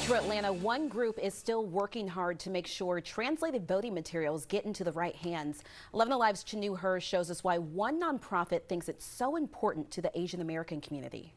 Metro Atlanta, one group is still working hard to make sure translated voting materials get into the right hands. 11 Alive's Chanu Hirsch shows us why one nonprofit thinks it's so important to the Asian American community.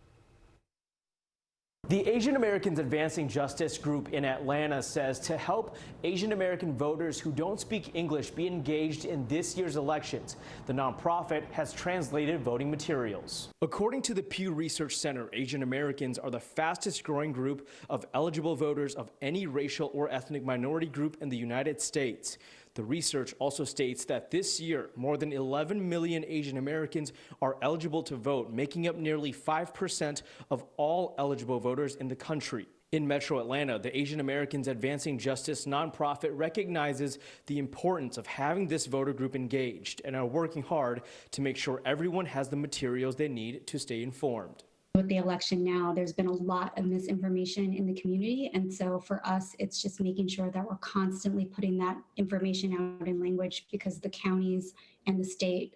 The Asian Americans Advancing Justice group in Atlanta says to help Asian American voters who don't speak English be engaged in this year's elections, the nonprofit has translated voting materials. According to the Pew Research Center, Asian Americans are the fastest growing group of eligible voters of any racial or ethnic minority group in the United States. The research also states that this year, more than 11 million Asian Americans are eligible to vote, making up nearly 5% of all eligible voters in the country. In Metro Atlanta, the Asian Americans Advancing Justice nonprofit recognizes the importance of having this voter group engaged and are working hard to make sure everyone has the materials they need to stay informed. With the election now, there's been a lot of misinformation in the community. And so for us, it's just making sure that we're constantly putting that information out in language, because the counties and the state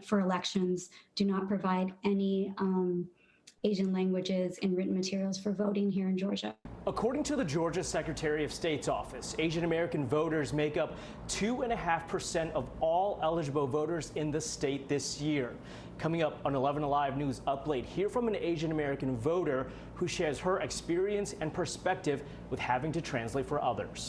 for elections do not provide any Asian languages in written materials for voting here in Georgia. According to the Georgia Secretary of State's office, Asian American voters make up 2.5% of all eligible voters in the state this year. Coming up on 11 Alive News Update, hear from an Asian American voter who shares her experience and perspective with having to translate for others.